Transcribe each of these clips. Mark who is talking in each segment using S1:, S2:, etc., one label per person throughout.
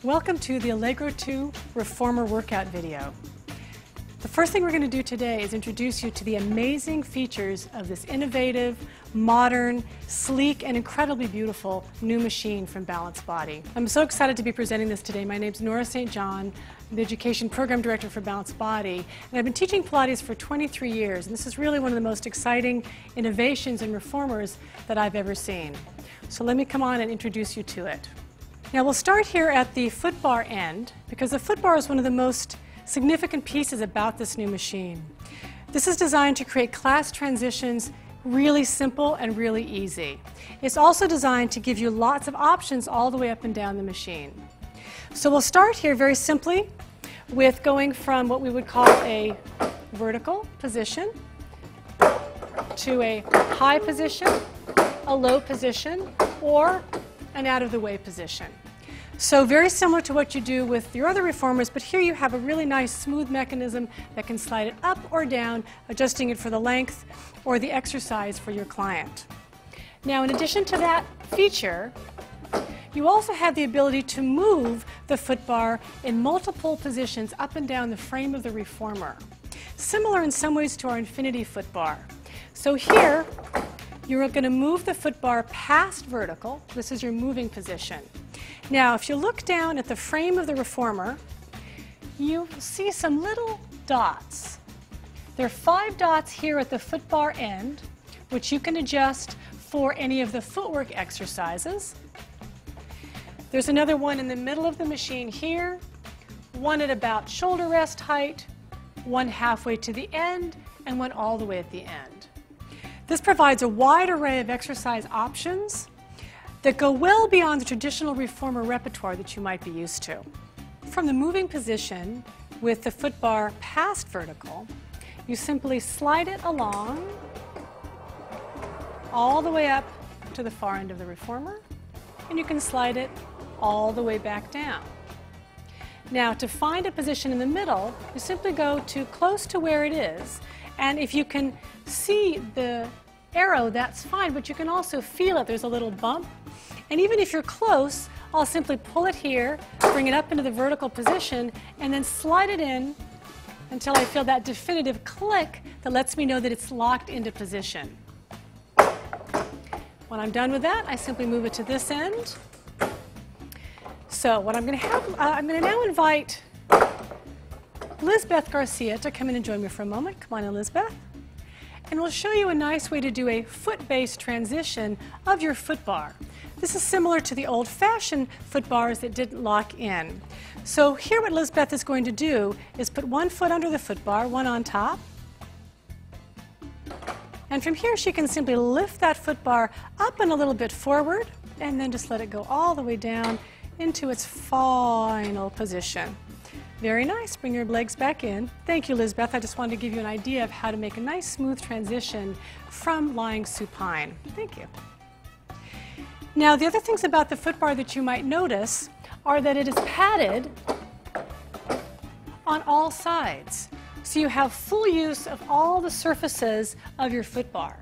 S1: Welcome to the Allegro2 Reformer workout video. The first thing we're going to do today is introduce you to the amazing features of this innovative, modern, sleek, and incredibly beautiful new machine from Balance Body. I'm so excited to be presenting this today. My name's Nora St. John. I'm the Education Program Director for Balance Body, and I've been teaching Pilates for 23 years, and this is really one of the most exciting innovations and reformers that I've ever seen. So let me come on and introduce you to it. Now we'll start here at the foot bar end, because the foot bar is one of the most significant pieces about this new machine. This is designed to create class transitions really simple and really easy. It's also designed to give you lots of options all the way up and down the machine. So we'll start here very simply with going from what we would call a vertical position to a high position, a low position, or an out-of-the-way position. So very similar to what you do with your other reformers, but here you have a really nice smooth mechanism that can slide it up or down, adjusting it for the length or the exercise for your client. Now, in addition to that feature, you also have the ability to move the foot bar in multiple positions up and down the frame of the reformer, similar in some ways to our infinity foot bar. So here, you're going to move the foot bar past vertical. This is your moving position. Now, if you look down at the frame of the reformer, you see some little dots. There are 5 dots here at the foot bar end, which you can adjust for any of the footwork exercises. There's another one in the middle of the machine here, one at about shoulder rest height, one halfway to the end, and one all the way at the end. This provides a wide array of exercise options that go well beyond the traditional reformer repertoire that you might be used to. From the moving position with the foot bar past vertical, you simply slide it along all the way up to the far end of the reformer, and you can slide it all the way back down. Now, to find a position in the middle, you simply go to close to where it is, and if you can see the arrow, that's fine, but you can also feel it. There's a little bump. And even if you're close, I'll simply pull it here, bring it up into the vertical position, and then slide it in until I feel that definitive click that lets me know that it's locked into position. When I'm done with that, I simply move it to this end. So what I'm going to have, I'm going to now invite Lizbeth Garcia to come in and join me for a moment. Come on in, Lizbeth. And we'll show you a nice way to do a foot-based transition of your foot bar. This is similar to the old-fashioned foot bars that didn't lock in. So here what Lizbeth is going to do is put one foot under the foot bar, one on top. And from here she can simply lift that foot bar up and a little bit forward, and then just let it go all the way down into its final position. Very nice. Bring your legs back in. Thank you, Lizbeth. I just wanted to give you an idea of how to make a nice smooth transition from lying supine. Thank you. Now, the other things about the foot bar that you might notice are that it is padded on all sides. So you have full use of all the surfaces of your foot bar.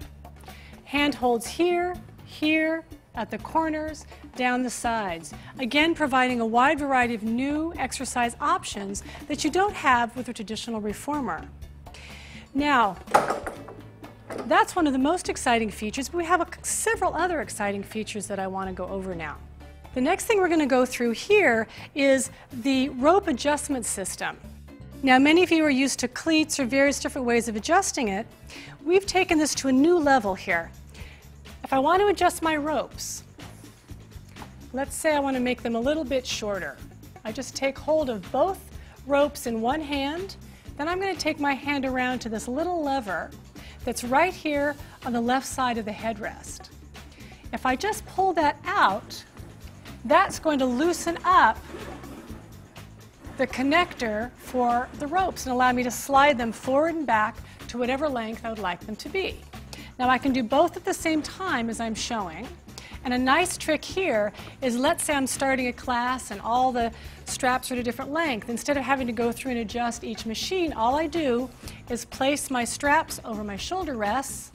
S1: Handholds here, here, at the corners, down the sides. Again, providing a wide variety of new exercise options that you don't have with a traditional reformer. Now, that's one of the most exciting features, but we have several other exciting features that I want to go over now. The next thing we're going to go through here is the rope adjustment system. Now, many of you are used to cleats or various different ways of adjusting it. We've taken this to a new level here. If I want to adjust my ropes, let's say I want to make them a little bit shorter. I just take hold of both ropes in one hand, then I'm going to take my hand around to this little lever that's right here on the left side of the headrest. If I just pull that out, that's going to loosen up the connector for the ropes and allow me to slide them forward and back to whatever length I would like them to be. Now I can do both at the same time as I'm showing, and a nice trick here is, let's say I'm starting a class and all the straps are at a different length. Instead of having to go through and adjust each machine, all I do is place my straps over my shoulder rests,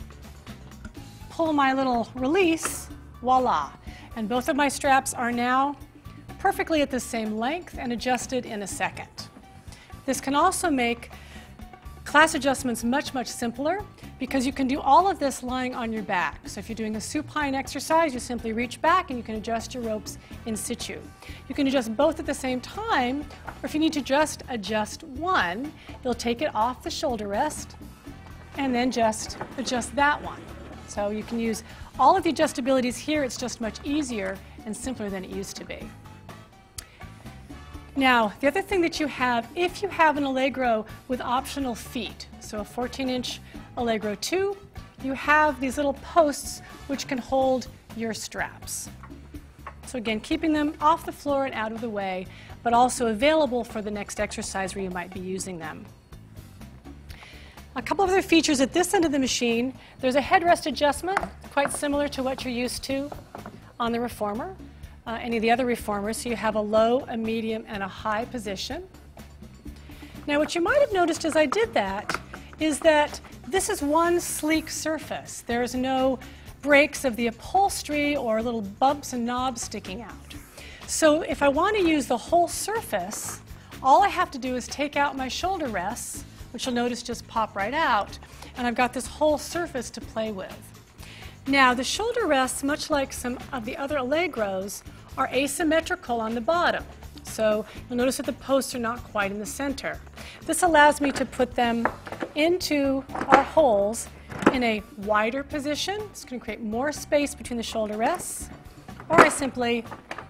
S1: pull my little release, voila. And both of my straps are now perfectly at the same length and adjusted in a second. This can also make class adjustments much, much simpler because you can do all of this lying on your back. So if you're doing a supine exercise, you simply reach back and you can adjust your ropes in situ. You can adjust both at the same time, or if you need to just adjust one, you'll take it off the shoulder rest and then just adjust that one. So you can use all of the adjustabilities here. It's just much easier and simpler than it used to be. Now, the other thing that you have, if you have an Allegro with optional feet, so a 14-inch Allegro2, you have these little posts which can hold your straps. So again, keeping them off the floor and out of the way, but also available for the next exercise where you might be using them. A couple of other features at this end of the machine. There's a headrest adjustment, quite similar to what you're used to on the Reformer. Any of the other Reformers, so you have a low, a medium, and a high position. Now what you might have noticed as I did that is that this is one sleek surface. There's no breaks of the upholstery or little bumps and knobs sticking out. So if I want to use the whole surface, all I have to do is take out my shoulder rests, which you'll notice just pop right out, and I've got this whole surface to play with. Now the shoulder rests, much like some of the other Allegros, are asymmetrical on the bottom. So you'll notice that the posts are not quite in the center. This allows me to put them into our holes in a wider position. It's going to create more space between the shoulder rests. Or I simply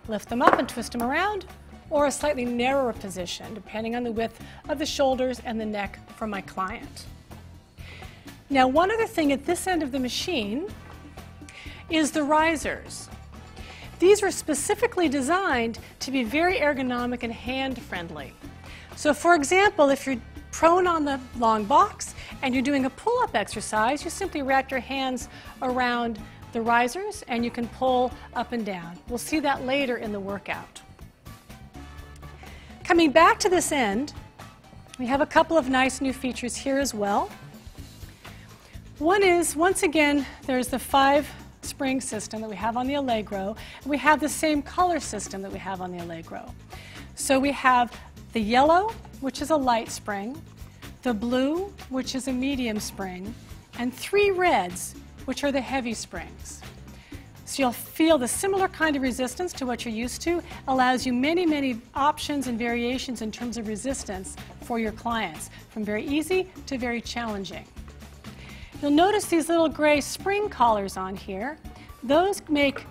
S1: lift them up and twist them around, or a slightly narrower position, depending on the width of the shoulders and the neck for my client. Now, one other thing at this end of the machine is the risers. These are specifically designed to be very ergonomic and hand-friendly. So for example, if you're prone on the long box and you're doing a pull-up exercise, you simply wrap your hands around the risers and you can pull up and down. We'll see that later in the workout. Coming back to this end, we have a couple of nice new features here as well. One is, once again, there's the 5-spring system that we have on the Allegro, and we have the same color system that we have on the Allegro. So we have the yellow, which is a light spring, the blue, which is a medium spring, and 3 reds, which are the heavy springs. So you'll feel the similar kind of resistance to what you're used to, allows you many, many options and variations in terms of resistance for your clients, from very easy to very challenging. You'll notice these little gray spring collars on here. Those make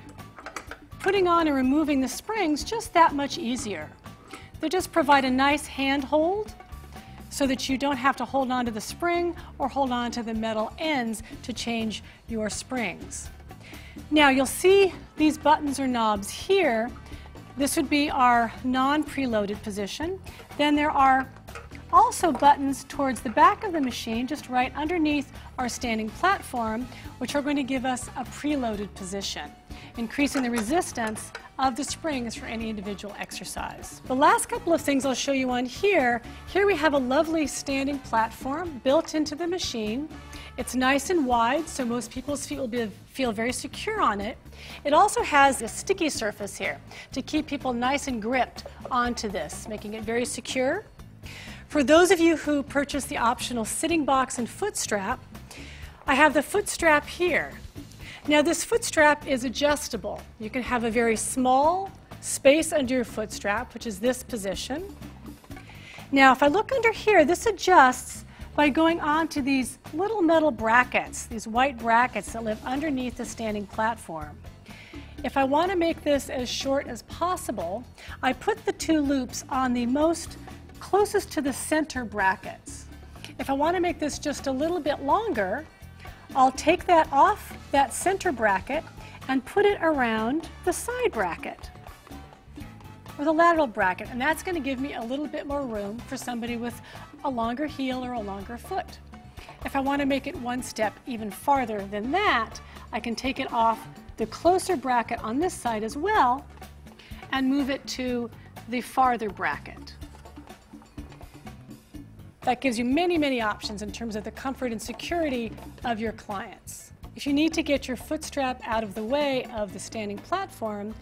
S1: putting on and removing the springs just that much easier. They just provide a nice handhold so that you don't have to hold on to the spring or hold on to the metal ends to change your springs. Now you'll see these buttons or knobs here. This would be our non-preloaded position. Then there are also buttons towards the back of the machine, just right underneath our standing platform, which are going to give us a preloaded position, increasing the resistance of the springs for any individual exercise. The last couple of things I'll show you on here we have a lovely standing platform built into the machine. It's nice and wide, so most people's feet will feel very secure on it. It also has a sticky surface here to keep people nice and gripped onto this, making it very secure. For those of you who purchase the optional sitting box and foot strap, I have the foot strap here. Now this foot strap is adjustable. You can have a very small space under your foot strap, which is this position. Now if I look under here, this adjusts by going on to these little metal brackets, these white brackets that live underneath the standing platform. If I want to make this as short as possible, I put the 2 loops on the most closest to the center brackets. If I want to make this just a little bit longer, I'll take that off that center bracket and put it around the side bracket or the lateral bracket, and that's going to give me a little bit more room for somebody with a longer heel or a longer foot. If I want to make it one step even farther than that, I can take it off the closer bracket on this side as well and move it to the farther bracket. That gives you many, many options in terms of the comfort and security of your clients. If you need to get your foot strap out of the way of the standing platform,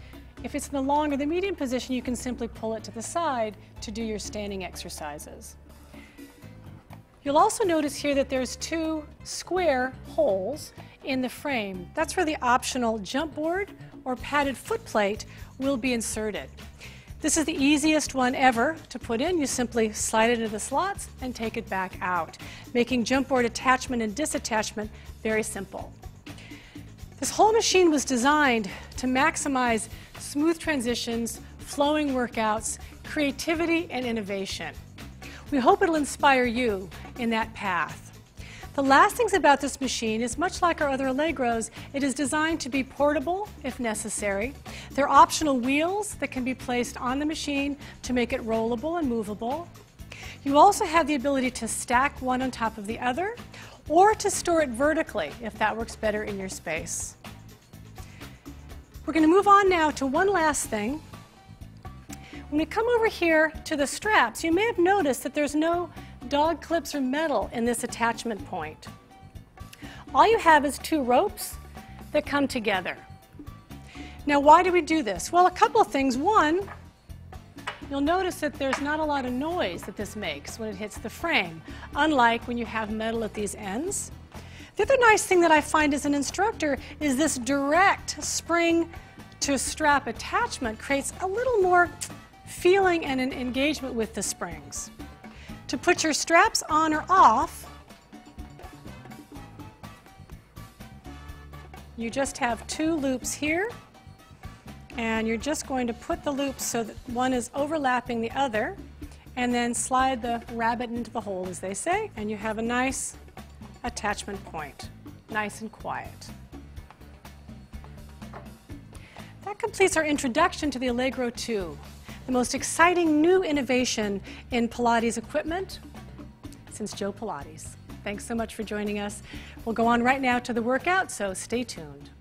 S1: If it's in the long or the medium position, you can simply pull it to the side to do your standing exercises. You'll also notice here that there's two square holes in the frame. That's where the optional jump board or padded foot plate will be inserted. This is the easiest one ever to put in. You simply slide it into the slots and take it back out, making jump board attachment and disattachment very simple. This whole machine was designed to maximize smooth transitions, flowing workouts, creativity, and innovation. We hope it'll inspire you in that path. The last things about this machine is much like our other Allegros, it is designed to be portable if necessary. There are optional wheels that can be placed on the machine to make it rollable and movable. You also have the ability to stack one on top of the other or to store it vertically if that works better in your space. We're going to move on now to one last thing. When we come over here to the straps, you may have noticed that there's no dog clips or metal in this attachment point. All you have is two ropes that come together. Now, why do we do this? Well, a couple of things. One, you'll notice that there's not a lot of noise that this makes when it hits the frame, unlike when you have metal at these ends. The other nice thing that I find as an instructor is this direct spring to strap attachment creates a little more feeling and an engagement with the springs. To put your straps on or off, you just have two loops here, and you're just going to put the loops so that one is overlapping the other, and then slide the rabbit into the hole, as they say, and you have a nice attachment point, nice and quiet. That completes our introduction to the Allegro2. The most exciting new innovation in Pilates equipment since Joe Pilates. Thanks so much for joining us. We'll go on right now to the workout, so stay tuned.